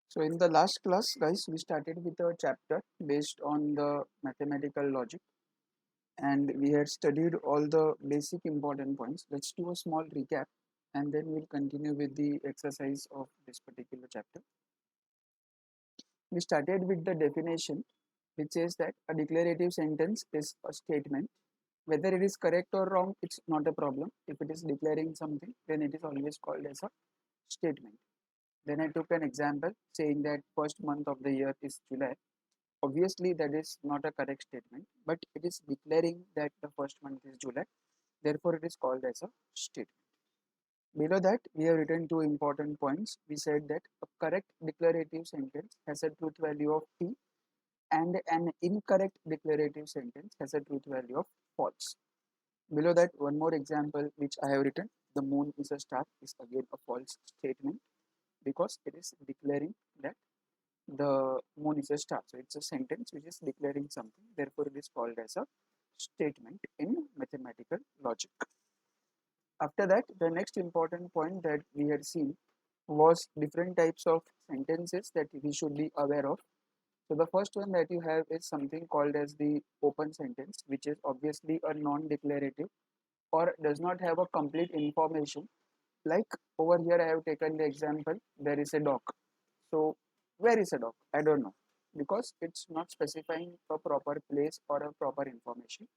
So in the last class, guys, we started with a chapter based on the mathematical logic, and we had studied all the basic important points. Let's do a small recap, and then we'll continue with the exercise of this particular chapter. We started with the definition, which says that a declarative sentence is a statement. Whether it is correct or wrong, it's not a problem. If it is declaring something, then it is always called as a statement. Then I took an example saying that first month of the year is July. Obviously, that is not a correct statement, but it is declaring that the first month is July. Therefore, it is called as a statement. Below that, we have written two important points. We said that a correct declarative sentence has a truth value of P, and an incorrect declarative sentence has a truth value of false. Below that, one more example which I have written: the moon is a star is again a false statement because it is declaring that the moon is a star. So it's a sentence which is declaring something. Therefore, it is called as a statement in mathematical logic. After that, the next important point that we had seen was different types of sentences that we should be aware of. So the first one that you have is something called as the open sentence, which is obviously a non-declarative or does not have a complete information. Like over here, I have taken the example, there is a dog. So where is a dog? I don't know, because it's not specifying a proper place or a proper information.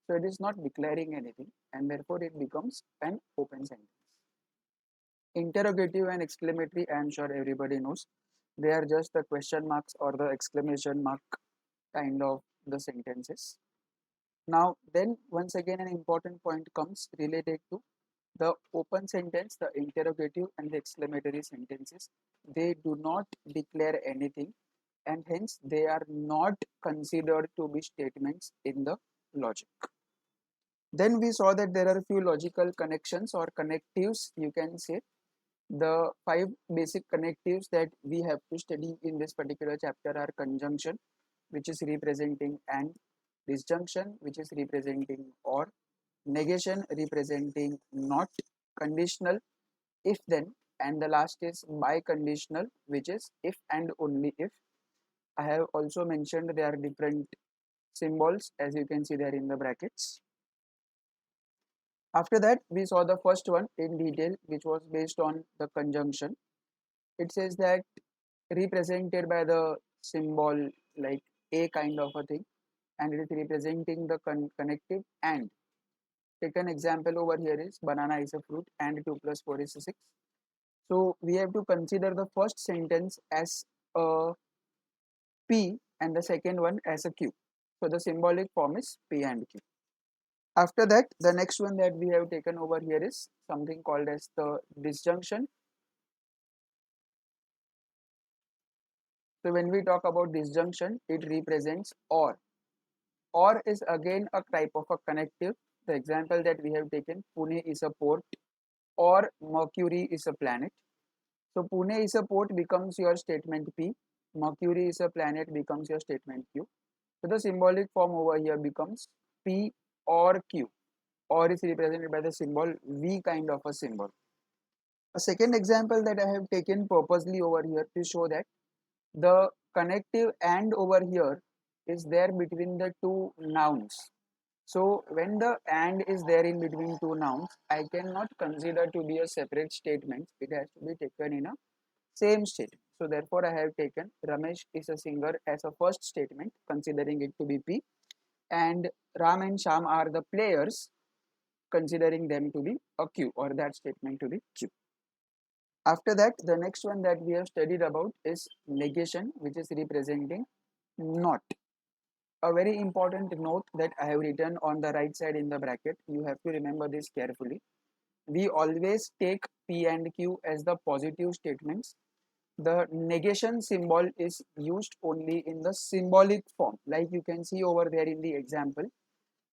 So it is not declaring anything, and therefore it becomes an open sentence. Interrogative and exclamatory, I am sure everybody knows. They are just the question marks or the exclamation mark kind of the sentences. Now then once again an important point comes related to the open sentence, the interrogative and the exclamatory sentences. They do not declare anything, and hence they are not considered to be statements in the logic. Then we saw that there are few logical connections or connectives, you can say. The five basic connectives that we have to study in this particular chapter are conjunction, which is representing and, disjunction, which is representing or, negation representing not, conditional, if then, and the last is biconditional, which is if and only if. I have also mentioned there are different symbols, as you can see there in the brackets. After that, we saw the first one in detail, which was based on the conjunction. It says that represented by the symbol like a kind of a thing, and it is representing the connective and. Take an example over here is banana is a fruit and 2 plus 4 is 6. So we have to consider the first sentence as a P and the second one as a Q. So the symbolic form is P and Q. After that, the next one that we have taken over here is something called as the disjunction. So when we talk about disjunction, it represents or. Or is again a type of a connective. The example that we have taken, Pune is a port or Mercury is a planet. So Pune is a port becomes your statement P, Mercury is a planet becomes your statement Q. So the symbolic form over here becomes P or Q, or is represented by the symbol V kind of a symbol. A second example that I have taken purposely over here to show that the connective and over here is there between the two nouns. So when the and is there in between two nouns, I cannot consider to be a separate statement. It has to be taken in a same statement. So therefore I have taken Ramesh is a singer as a first statement, considering it to be P, and Ram and Sham are the players, considering them to be a Q, or that statement to be Q. After that, the next one that we have studied about is negation, which is representing not. A very important note that I have written on the right side in the bracket, you have to remember this carefully. We always take P and Q as the positive statements. The negation symbol is used only in the symbolic form, like you can see over there in the example.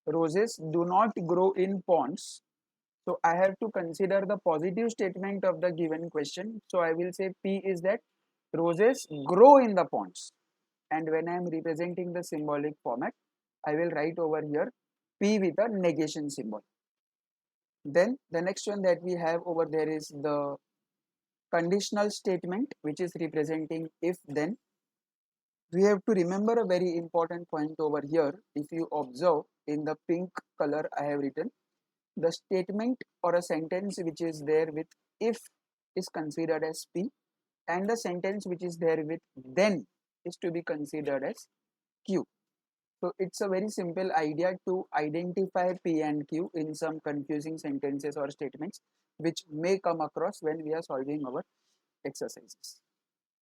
Roses do not grow in ponds. So I have to consider the positive statement of the given question. So I will say P is that roses grow in the ponds. And when I am representing the symbolic format, I will write over here P with a negation symbol. Then the next one that we have over there is the conditional statement which is representing if then. We have to remember a very important point over here. If you observe in the pink color I have written, the statement or a sentence which is there with if is considered as P, and the sentence which is there with then is to be considered as Q. So it's a very simple idea to identify P and Q in some confusing sentences or statements which may come across when we are solving our exercises.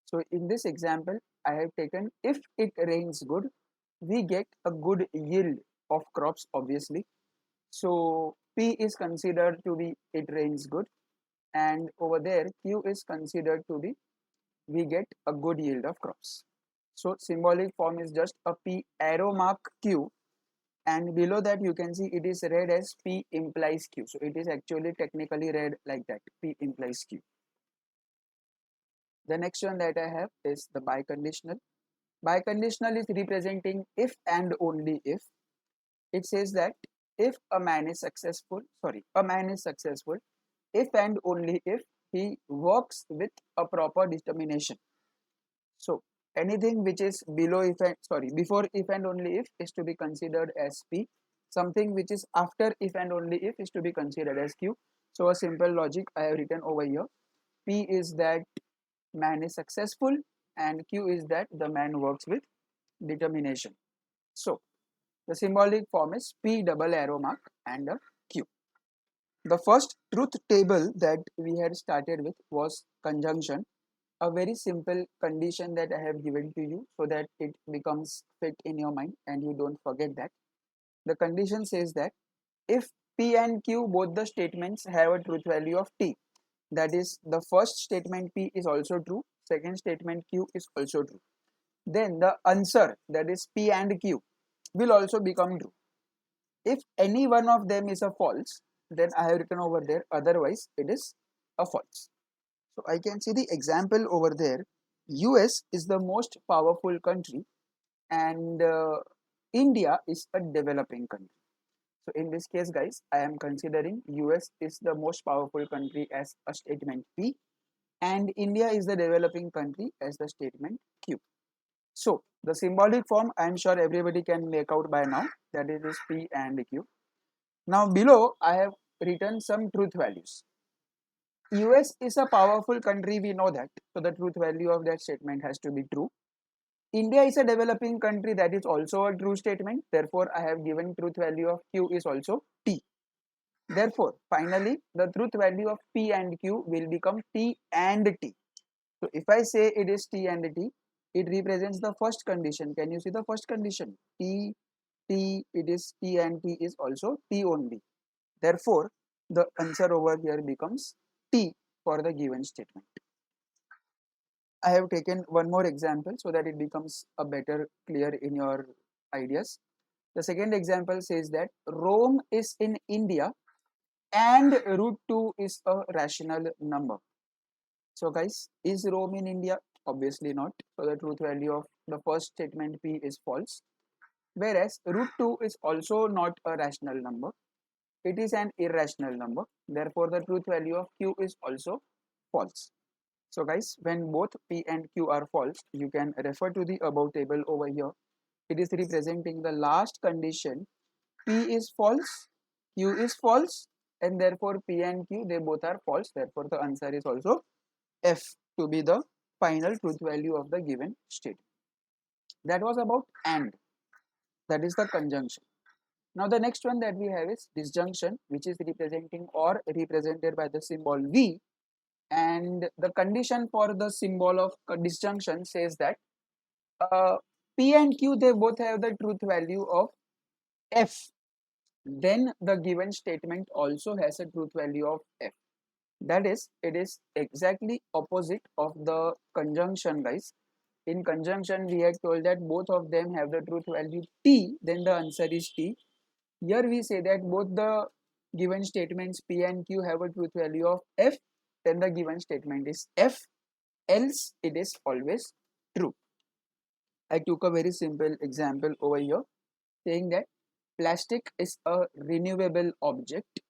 So in this example, I have taken if it rains good, we get a good yield of crops obviously. So P is considered to be it rains good, and over there Q is considered to be we get a good yield of crops. So symbolic form is just a P arrow mark Q, and below that you can see it is read as P implies Q. So it is actually technically read like that, P implies Q. The next one that I have is the biconditional. Biconditional is representing if and only if. It says that if a man is successful, if and only if he works with a proper determination. So anything which is below if and before if and only if is to be considered as P. Something which is after if and only if is to be considered as Q. So a simple logic I have written over here. P is that man is successful, and Q is that the man works with determination. So the symbolic form is P double arrow mark and a Q. The first truth table that we had started with was conjunction, a very simple condition that I have given to you so that it becomes fit in your mind and you don't forget that. The condition says that if P and Q, both the statements have a truth value of T, that is the first statement P is also true, second statement Q is also true, then the answer, that is P and Q, will also become true. If any one of them is a false, then I have written over there otherwise it is a false. So I can see the example over there. US is the most powerful country, and India is a developing country. So in this case guys, I am considering US is the most powerful country as a statement P, and India is the developing country as the statement Q. So the symbolic form I am sure everybody can make out by now, that it is P and Q. Now below I have written some truth values. US is a powerful country, we know that, so the truth value of that statement has to be true. India is a developing country, that is also a true statement, therefore I have given truth value of Q is also T. Therefore finally the truth value of P and Q will become T and T. So if I say it is T and T, it represents the first condition. Can you see the first condition? T, T, it is T and T is also T only. Therefore, the answer over here becomes T for the given statement. I have taken one more example so that it becomes a better clear in your ideas. The second example says that Rome is in India and root 2 is a rational number. So guys, is Rome in India? Obviously not. So the truth value of the first statement P is false. Whereas root 2 is also not a rational number. It is an irrational number. Therefore, the truth value of Q is also false. So guys, when both P and Q are false, you can refer to the above table over here. It is representing the last condition. P is false, Q is false, and therefore P and Q, they both are false. Therefore, the answer is also F to be the final truth value of the given state. That was about AND, that is the conjunction. Now the next one that we have is disjunction, which is representing or represented by the symbol V, and the condition for the symbol of disjunction says that P and Q, they both have the truth value of F, then the given statement also has a truth value of F. That is, it is exactly opposite of the conjunction guys. In conjunction we had told that both of them have the truth value T, then the answer is T. Here we say that both the given statements P and Q have a truth value of F, then the given statement is F, else it is always true. I took a very simple example over here saying that plastic is a renewable object,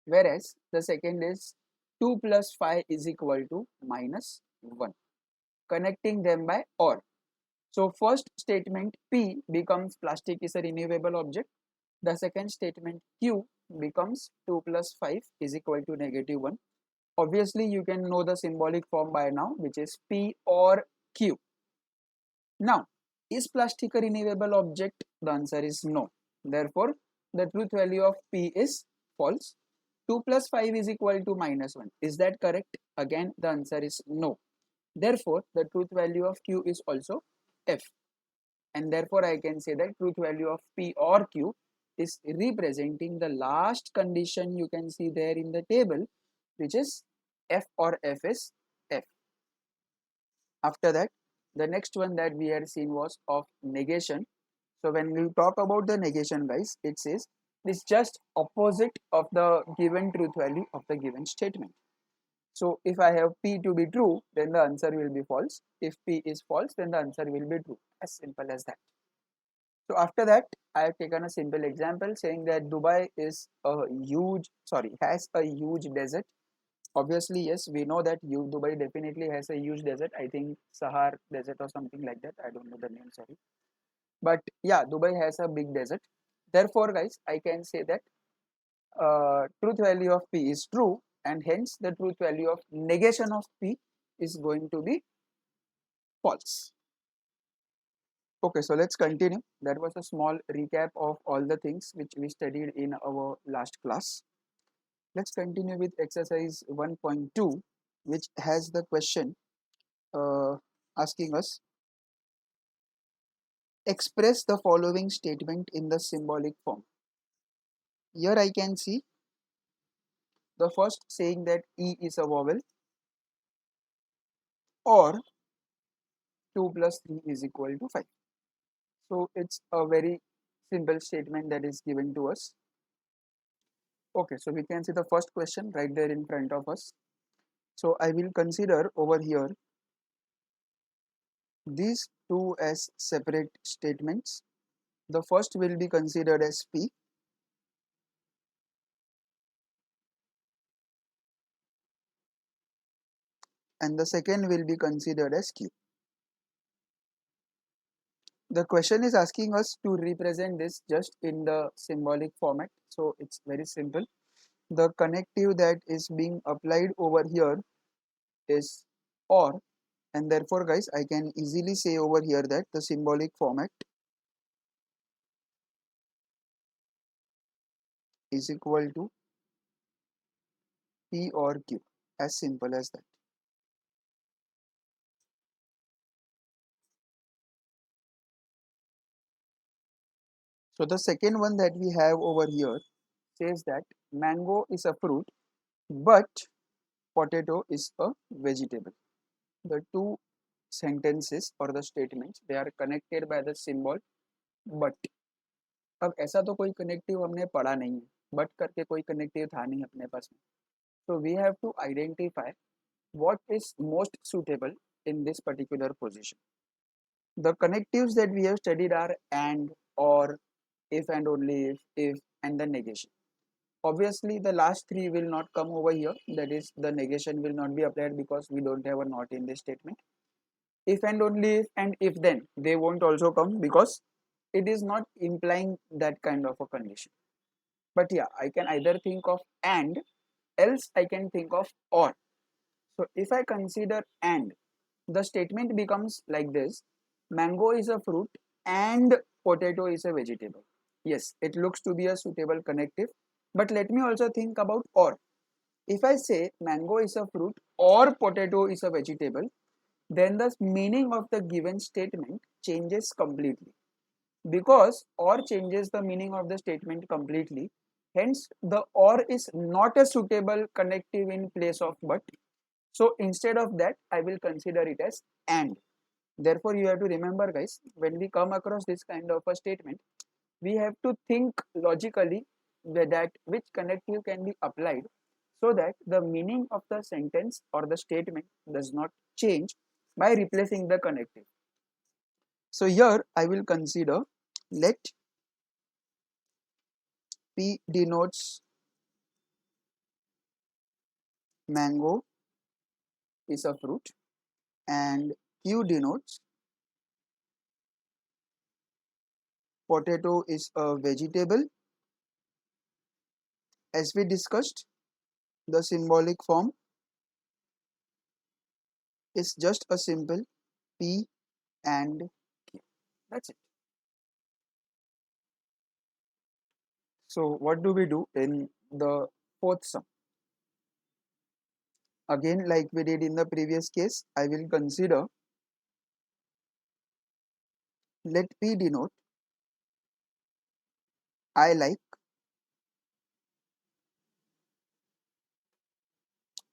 whereas the second is 2 plus 5 is equal to minus 1. Connecting them by OR. So first statement P becomes plastic is a renewable object. The second statement Q becomes 2 plus 5 is equal to negative 1. Obviously you can know the symbolic form by now, which is P or Q. Now, is plastic a renewable object? The answer is no. Therefore, the truth value of P is false. 2 plus 5 is equal to minus 1. Is that correct? Again, the answer is no. Therefore, the truth value of Q is also F. And therefore, I can say that truth value of P or Q is representing the last condition you can see there in the table, which is F or F is F. After that, the next one that we had seen was of negation. So when we talk about the negation, guys, it says it's just opposite of the given truth value of the given statement. So if I have P to be true, then the answer will be false. If P is false, then the answer will be true. As simple as that. So after that, I have taken a simple example saying that Dubai is has a huge desert. Obviously, yes, we know that Dubai definitely has a huge desert. I think Sahar Desert or something like that. I don't know the name, sorry. But yeah, Dubai has a big desert. Therefore, guys, I can say that truth value of P is true, and hence the truth value of negation of P is going to be false. Okay, so let's continue. That was a small recap of all the things which we studied in our last class. Let's continue with exercise 1.2, which has the question asking us express the following statement in the symbolic form. Here I can see the first saying that E is a vowel, or 2 plus 3 is equal to 5. So it's a very simple statement that is given to us. Okay, so we can see the first question right there in front of us. So I will consider over here these two as separate statements. The first will be considered as P, and the second will be considered as Q. The question is asking us to represent this just in the symbolic format. So it's very simple. The connective that is being applied over here is OR, and therefore guys I can easily say over here that the symbolic format is equal to P or Q, as simple as that. So the second one that we have over here says that mango is a fruit but potato is a vegetable. The two sentences or the statements, they are connected by the symbol but. अब ऐसा तो कोई connective हमने पढ़ा नहीं है, but करके कोई कनेक्टिव था नहीं अपने पास में. So we have to identify what is most suitable in this particular position. The connectives that we have studied are and, or, if and only if and the negation. Obviously the last three will not come over here, that is the negation will not be applied because we don't have a not in this statement. If and only if and if then, they won't also come because it is not implying that kind of a condition. But yeah, I can either think of and, else I can think of or. So if I consider and, the statement becomes like this: mango is a fruit and potato is a vegetable. Yes, it looks to be a suitable connective, but let me also think about or. If I say mango is a fruit or potato is a vegetable, then the meaning of the given statement changes completely, because or changes the meaning of the statement completely. Hence the or is not a suitable connective in place of but. So instead of that I will consider it as and. Therefore you have to remember guys, when we come across this kind of a statement, we have to think logically that which connective can be applied so that the meaning of the sentence or the statement does not change by replacing the connective. So here I will consider, let P denotes mango is a fruit, and Q denotes potato is a vegetable. As we discussed, the symbolic form is just a simple P and Q. That's it. So what do we do in the fourth sum? Again, like we did in the previous case, I will consider, let P denote I like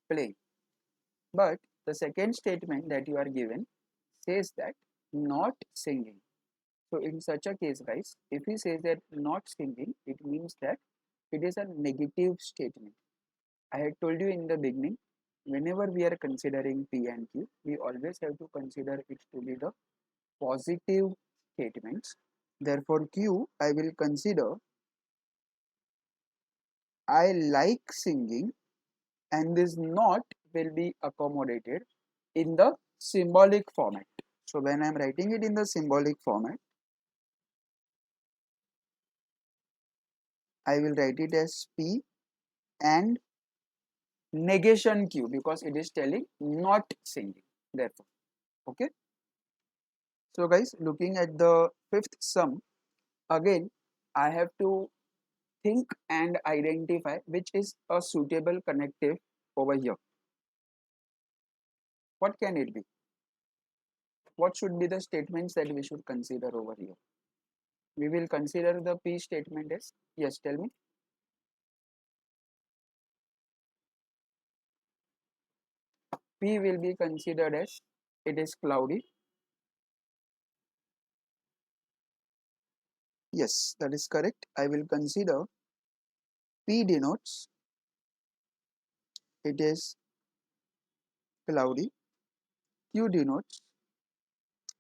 playing. But the second statement that you are given says that not singing. So in such a case, guys, if he says that not singing, it means that it is a negative statement. I had told you in the beginning, whenever we are considering P and Q, we always have to consider it to be the positive statements. Therefore, Q, I will consider I like singing, and this not will be accommodated in the symbolic format. So when I am writing it in the symbolic format, I will write it as P and negation Q because it is telling not singing. Therefore, okay. So guys, looking at the fifth sum, again, I have to think and identify which is a suitable connective over here. What can it be? What should be the statements that we should consider over here? We will consider the P statement as, yes, tell me. P will be considered as it is cloudy. Yes, that is correct. I will consider P denotes it is cloudy. Q denotes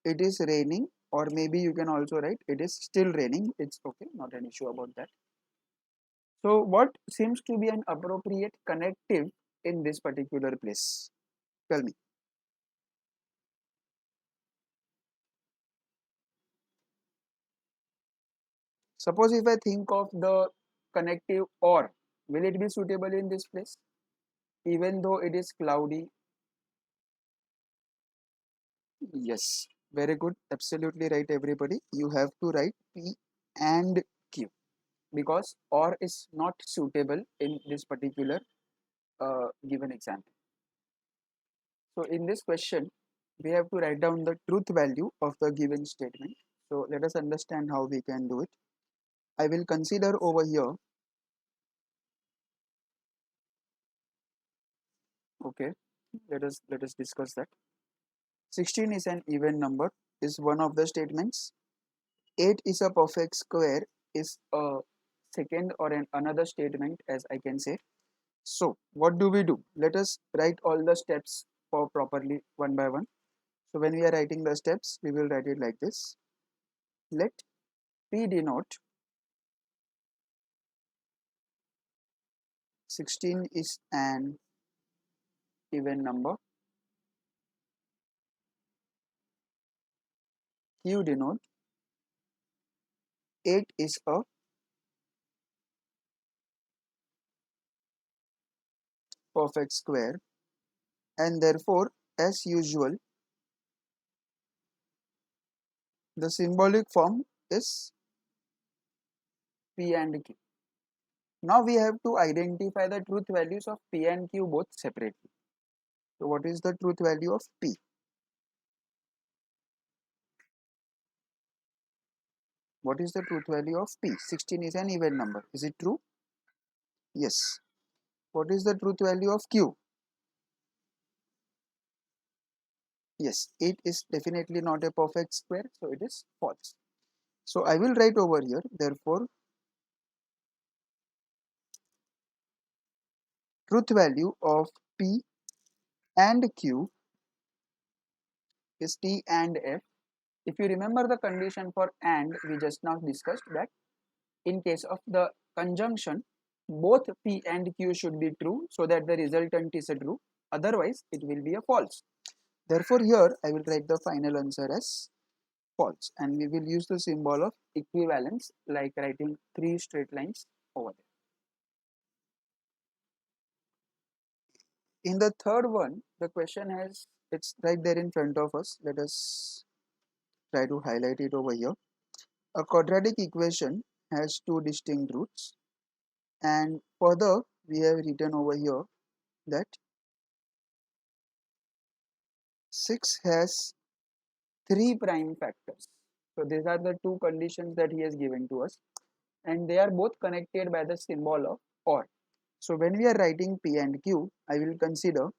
it is raining, or maybe you can also write it is still raining. It's okay, not an issue about that. So what seems to be an appropriate connective in this particular place? Tell me. Suppose if I think of the connective or, will it be suitable in this place? Even though it is cloudy. Yes, very good. Absolutely right, everybody. You have to write P and Q because or is not suitable in this particular given example. So in this question, we have to write down the truth value of the given statement. So let us understand how we can do it. I will consider over here, okay, let us discuss that. 16 is an even number is one of the statements. 8 is a perfect square is a second or another statement, as I can say. So what do we do? Let us write all the steps for properly one by one. So when we are writing the steps, we will write it like this. Let P denote 16 is an even number. Q denote 8 is a perfect square, and therefore, as usual, the symbolic form is P and Q. Now we have to identify the truth values of P and Q both separately. So what is the truth value of P? What is the truth value of P? 16 is an even number. Is it true? Yes. What is the truth value of Q? Yes, 8 is definitely not a perfect square, so it is false. So I will write over here, therefore, truth value of P and Q is T and F. If you remember the condition for and, we just now discussed that in case of the conjunction, both P and Q should be true so that the resultant is a true, otherwise it will be a false. Therefore here I will write the final answer as false, and we will use the symbol of equivalence like writing three straight lines over there. In the third one, the question has, it's right there in front of us. Let us try to highlight it over here. A quadratic equation has two distinct roots, and further we have written over here that 6 has 3 prime factors. So these are the two conditions that he has given to us, and they are both connected by the symbol of OR. So when we are writing P and Q, I will consider,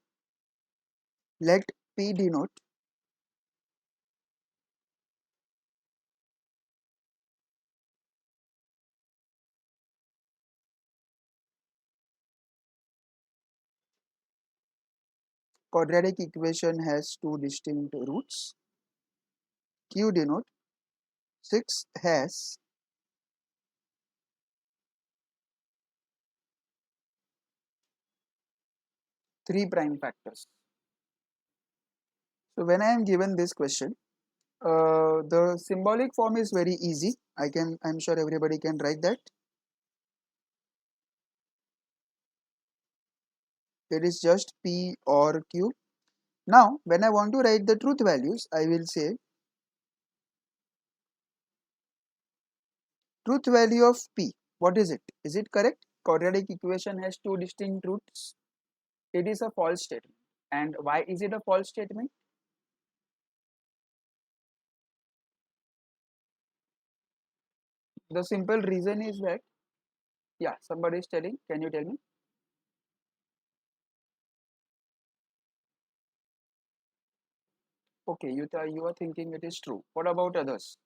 let P denote quadratic equation has two distinct roots. Q denote 6 has 3 prime factors. So when I am given this question, the symbolic form is very easy. I'm sure everybody can write that. It is just P or Q. Now, when I want to write the truth values, I will say truth value of P. What is it? Is it correct? Quadratic equation has two distinct roots. It is a false statement. And why is it a false statement? The simple reason is that, yeah, somebody is telling. Can you tell me? Okay, you are thinking it is true. What about others?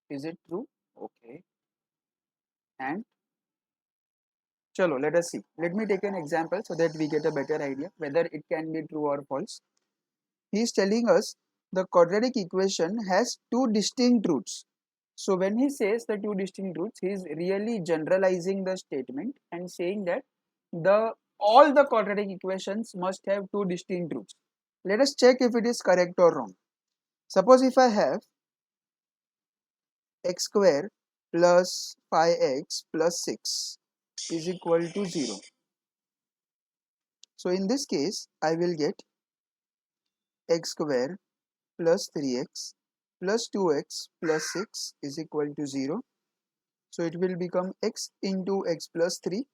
Is it true? Okay. And chalo, let us see. Let me take an example so that we get a better idea whether it can be true or false. He is telling us the quadratic equation has two distinct roots. So when he says the two distinct roots, he is really generalizing the statement and saying that the all the quadratic equations must have two distinct roots. Let us check if it is correct or wrong. Suppose if I have x square plus 5x plus 6 is equal to 0. So in this case, I will get x square plus 3x plus 2x plus 6 is equal to 0. So it will become x into x plus 3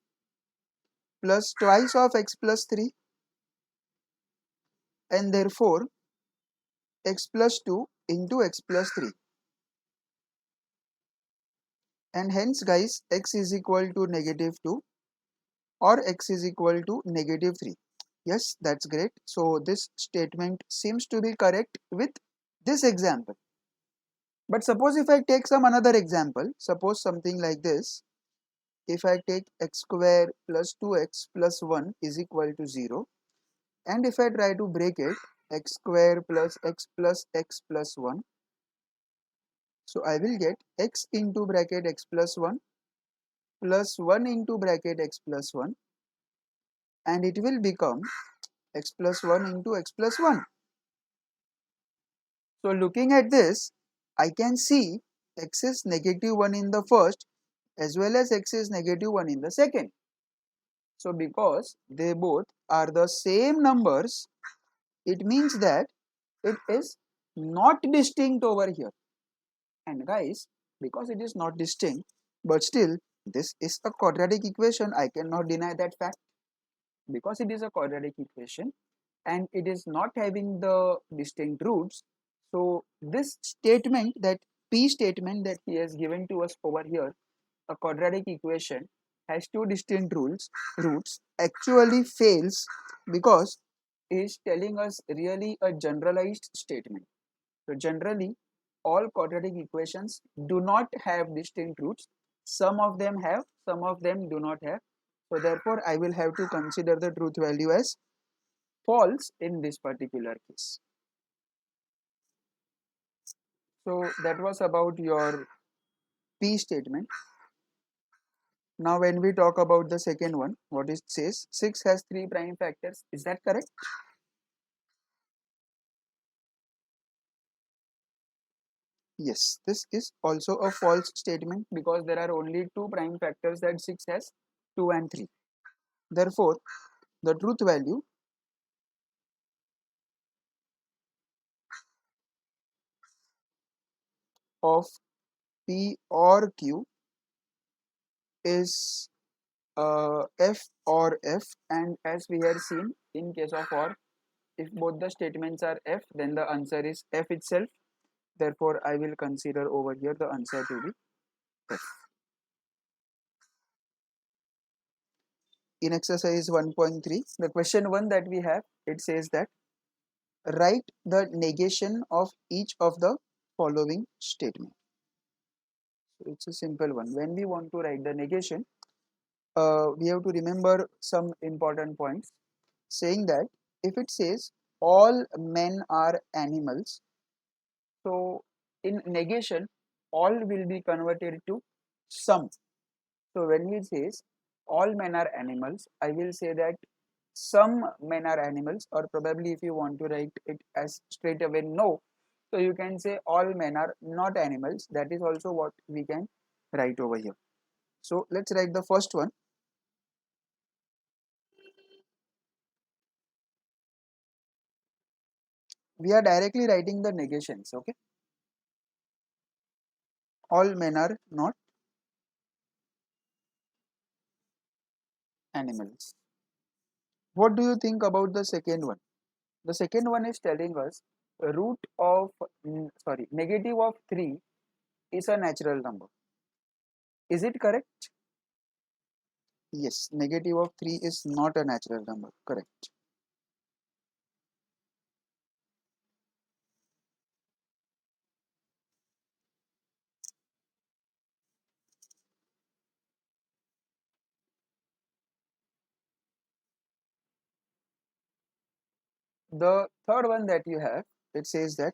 plus twice of x plus 3, and therefore x plus 2 into x plus 3, and hence guys x is equal to negative 2 or x is equal to negative 3. Yes, that's great. So this statement seems to be correct with this example. But suppose if I take some another example, suppose something like this. If I take x square plus 2x plus 1 is equal to 0, and if I try to break it, x square plus x plus 1, so I will get x into bracket x plus 1 plus 1 into bracket x plus 1, and it will become x plus 1 into x plus 1. So looking at this, I can see x is negative 1 in the first as well as x is negative 1 in the second. So because they both are the same numbers, it means that it is not distinct over here. And guys, because it is not distinct, but still this is a quadratic equation, I cannot deny that fact. Because it is a quadratic equation and it is not having the distinct roots, so this statement, that P statement that he has given to us over here, a quadratic equation has two distinct roots, actually fails because it is telling us really a generalized statement. So generally all quadratic equations do not have distinct roots. Some of them have, some of them do not have. So therefore I will have to consider the truth value as false in this particular case. So that was about your P statement. Now when we talk about the second one, what it says, 6 has 3 prime factors. Is that correct? Yes, this is also a false statement because there are only 2 prime factors that 6 has, 2 and 3. Therefore, the truth value of P or Q is F or F, and as we have seen in case of OR, if both the statements are F, then the answer is F itself. Therefore, I will consider over here the answer to be F. In exercise 1.3, the question 1 that we have, it says that write the negation of each of the following statement. So it's a simple one. When we want to write the negation, we have to remember some important points, saying that if it says all men are animals, so in negation, all will be converted to some. So when he says all men are animals, I will say that some men are animals, or probably if you want to write it as straight away no, so you can say all men are not animals. That is also what we can write over here. So let's write the first one. We are directly writing the negations, okay? All men are not animals. What do you think about the second one? The second one is telling us root of negative of 3 is a natural number. Is it correct? Yes, negative of 3 is not a natural number. Correct. The third one that you have, it says that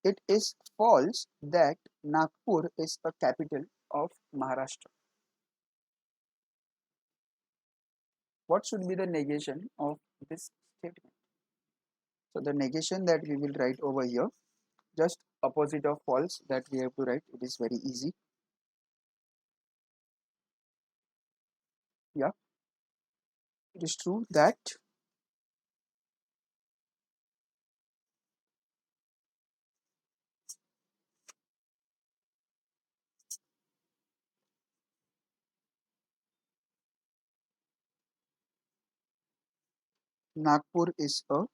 it is false that Nagpur is a capital of Maharashtra. What should be the negation of this statement? So the negation that we will write over here, just opposite of false that we have to write, it is very easy. Yeah, it is true that Nagpur is a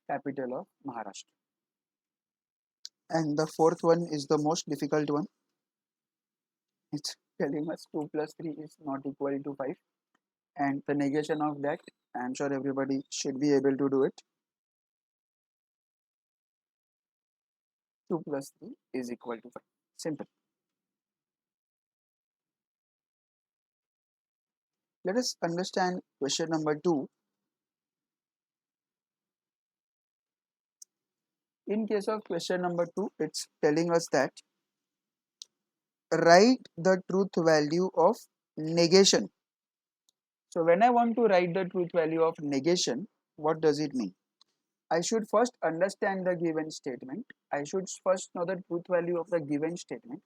capital of Maharashtra. And the fourth one is the most difficult one. It's telling us 2 plus 3 is not equal to 5. And the negation of that, I'm sure everybody should be able to do it. 2 plus 3 is equal to 5. Simple. Let us understand question number 2. In case of question number 2, it's telling us that write the truth value of negation. So when I want to write the truth value of negation, what does it mean? I should first understand the given statement. I should first know the truth value of the given statement.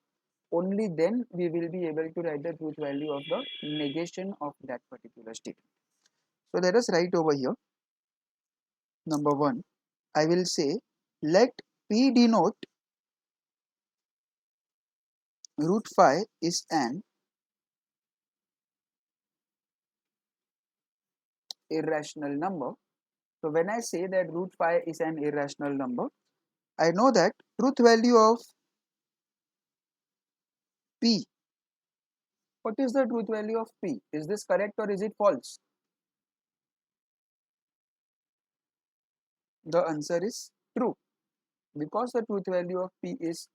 Only then we will be able to write the truth value of the negation of that particular statement. So let us write over here. Number 1, I will say let P denote root phi is an irrational number. So when I say that root phi is an irrational number, I know that truth value of P. What is the truth value of P? Is this correct or is it false? The answer is true. Because the truth value of P is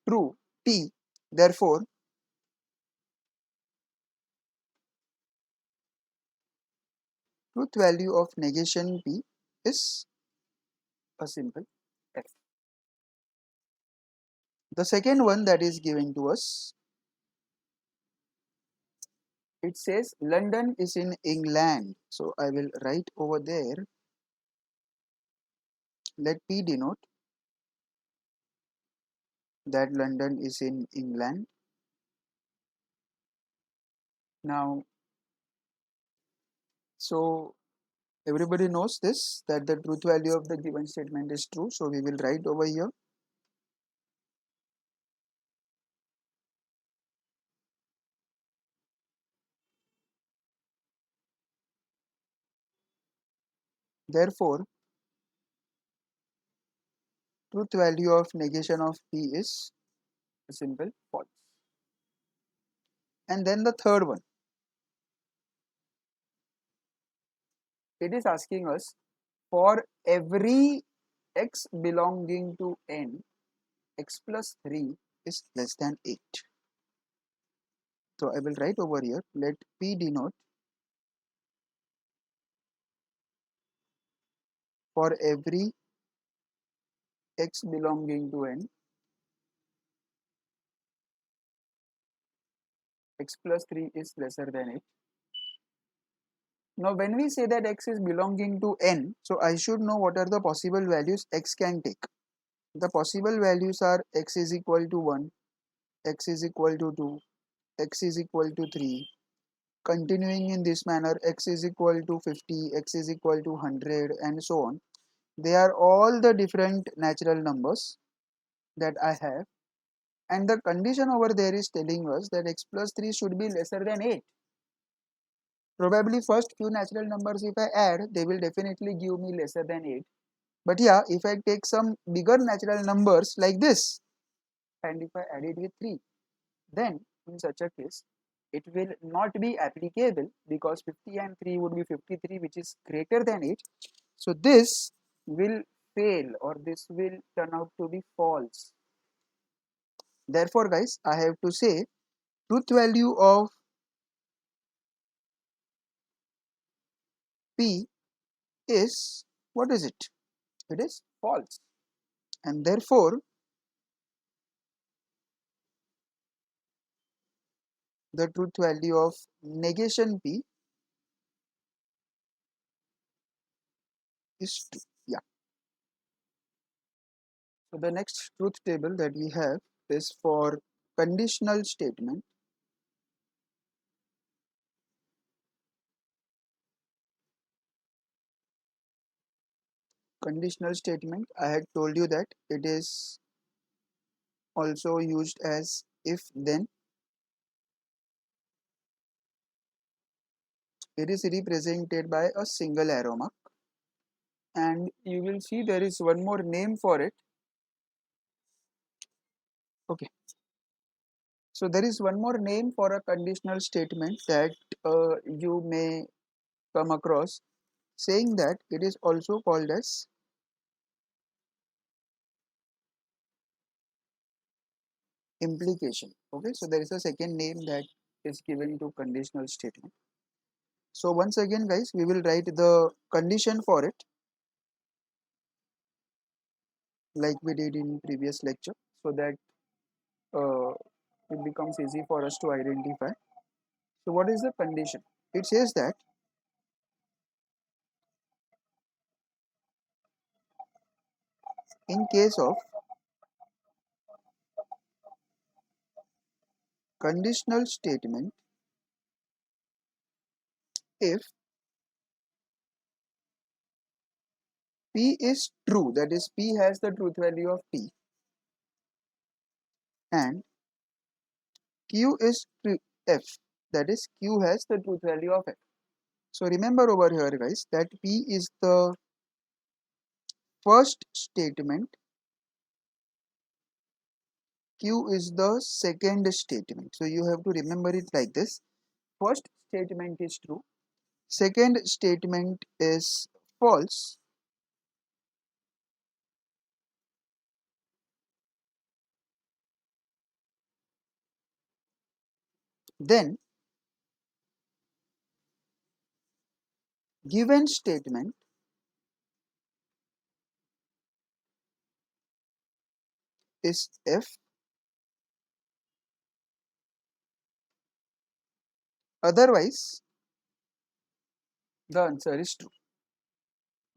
true, T, therefore truth value of negation P is a simple F. The second one that is given to us, it says London is in England. So I will write over there, let P denote that London is in England. Now, so everybody knows this, that the truth value of the given statement is true. So we will write over here. Therefore, truth value of negation of P is a simple false. And then the third one, it is asking us for every x belonging to n, x plus 3 is less than 8. So I will write over here, let P denote for every x belonging to n, x plus 3 is lesser than 8. Now when we say that x is belonging to n, so I should know what are the possible values x can take. The possible values are x is equal to 1, x is equal to 2, x is equal to 3. Continuing in this manner, x is equal to 50, x is equal to 100 and so on. They are all the different natural numbers that I have, and the condition over there is telling us that x plus 3 should be lesser than 8. Probably first few natural numbers if I add, they will definitely give me lesser than 8. But yeah, if I take some bigger natural numbers like this, and if I add it with 3, then in such a case, it will not be applicable because 50 and 3 would be 53, which is greater than 8. So this will fail, or this will turn out to be false. Therefore guys, I have to say truth value of P is, what is it? It is false. And therefore the truth value of negation P is 2. Yeah. So the next truth table that we have is for conditional statement. Conditional statement, I had told you that it is also used as if then. It is represented by a single arrow mark, and you will see there is one more name for it. Okay, so there is one more name for a conditional statement that you may come across, saying that it is also called as implication. Okay, so there is a second name that is given to conditional statement. So once again guys, we will write the condition for it like we did in previous lecture, so that uh, it becomes easy for us to identify. So what is the condition? It says that in case of conditional statement, if P is true, that is P has the truth value of P, and Q is F, that is Q has the truth value of F. So remember over here guys that P is the first statement, Q is the second statement. So you have to remember it like this. First statement is true, second statement is false, then given statement is if, otherwise the answer is true.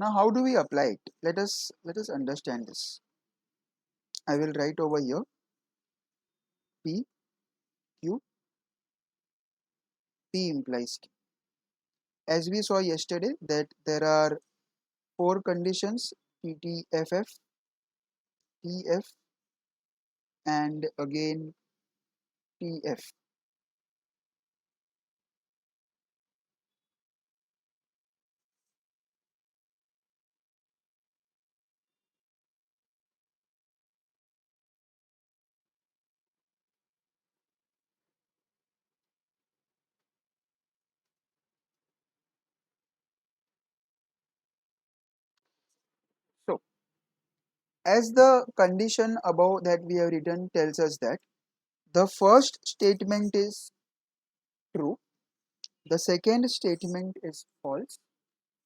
Now how do we apply it? Let us understand this. I will write over here P, Q, P implies Q. As we saw yesterday that there are four conditions, PTFF, TF, and again TF. So as the condition above that we have written tells us that the first statement is true, the second statement is false,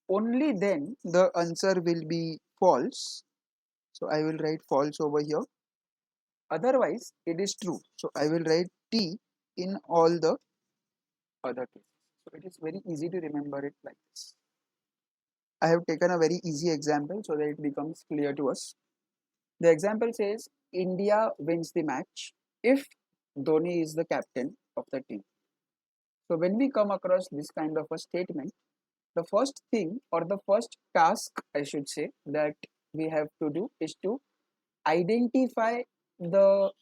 only then the answer will be false. So I will write false over here. Otherwise it is true. So I will write T in all the other cases. So it is very easy to remember it like this. I have taken a very easy example so that it becomes clear to us. The example says India wins the match if Dhoni is the captain of the team. So when we come across this kind of a statement, the first thing or the first task I should say that we have to do is to identify the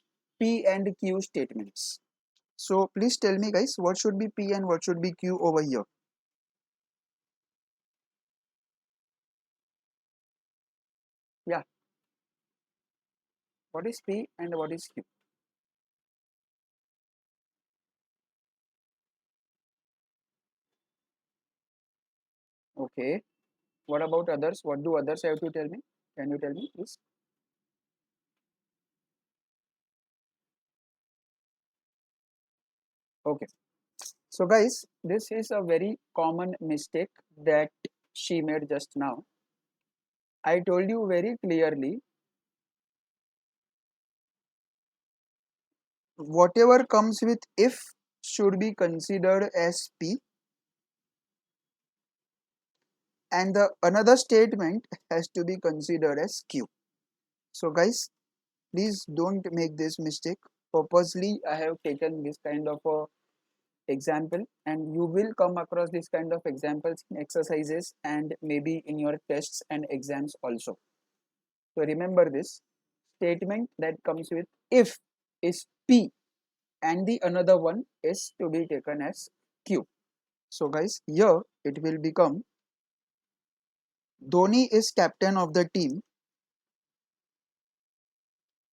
P and Q statements. So please tell me guys, what should be P and what should be Q over here? Yeah, what is P and what is Q? Okay, what about others? What do others have to tell me? Can you tell me please? Okay, so guys, this is a very common mistake that she made just now. I told you very clearly, whatever comes with if should be considered as P, and the another statement has to be considered as Q. So guys, please don't make this mistake. Purposely I have taken this kind of a example, and you will come across this kind of examples in exercises and maybe in your tests and exams also. So remember this statement that comes with if is P and the another one is to be taken as Q. So guys, here it will become Dhoni is captain of the team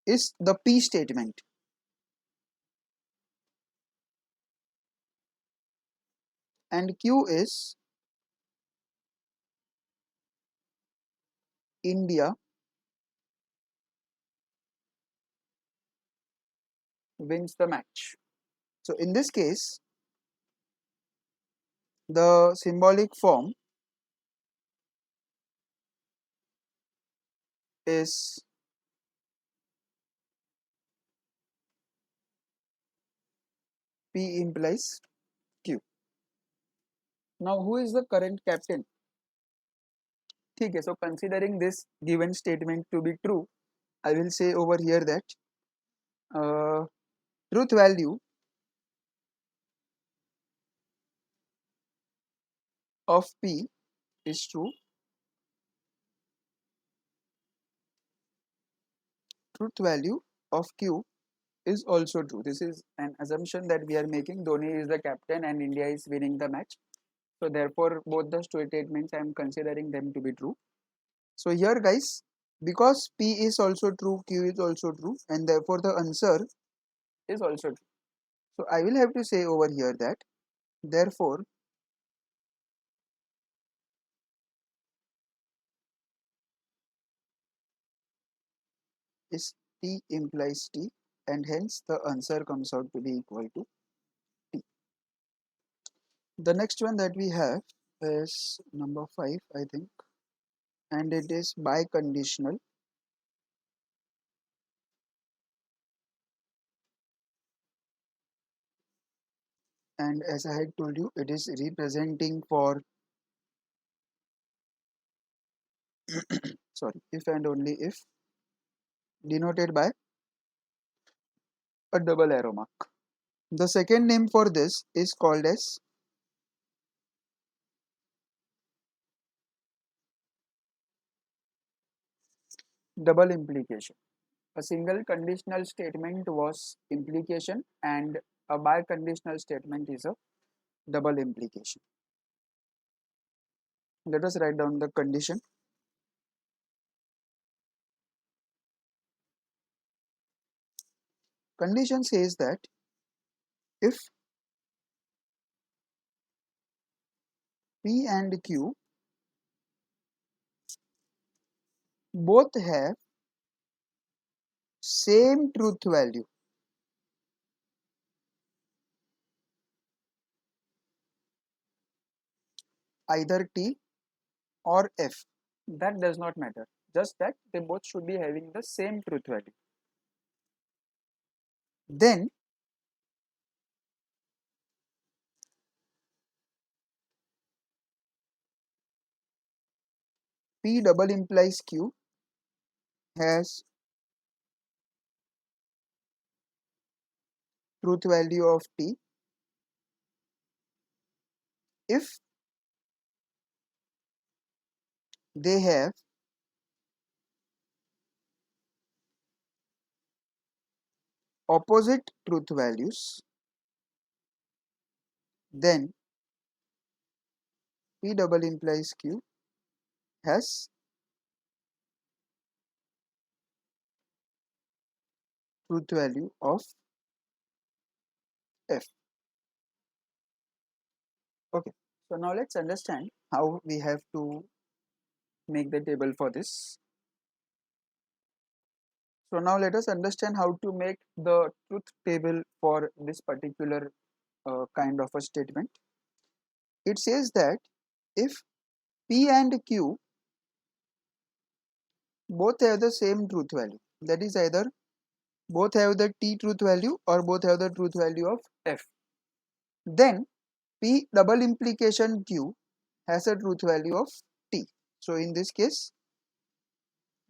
is the P statement, and Q is India wins the match. So in this case, the symbolic form is P implies Q. Now who is the current captain? Okay, so considering this given statement to be true, I will say over here that uh, truth value of P is true, truth value of Q is also true. This is an assumption that we are making. Dhoni is the captain and India is winning the match. So therefore, both the statements I am considering them to be true. So here guys, because P is also true, Q is also true, and therefore the answer is also true. So I will have to say over here that therefore is T implies T, and hence the answer comes out to be equal to T. The next one that we have is number 5 I think, and it is biconditional and as I had told you, it is representing for sorry, if and only if, denoted by a double arrow mark. The second name for this is called as double implication. A single conditional statement was implication and a biconditional statement is a double implication. Let us write down the condition. Condition says that if P and Q both have same truth value, either T or F, that does not matter, just that they both should be having the same truth value, then P double implies Q has truth value of T if they have opposite truth values, then P double implies Q has truth value of F. Okay, so now let's understand how we have to make the table for this. So now let us understand how to make the truth table for this particular kind of a statement. It says that if P and Q both have the same truth value, that is either both have the T truth value or both have the truth value of F, then P double implication Q has a truth value of T. So in this case,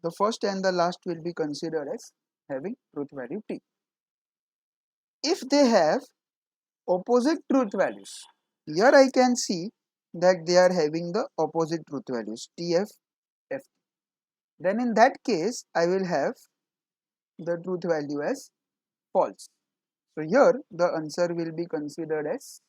the first and the last will be considered as having truth value T. If they have opposite truth values, here I can see that they are having the opposite truth values TF, F. Then in that case, I will have the truth value as false. So here the answer will be considered as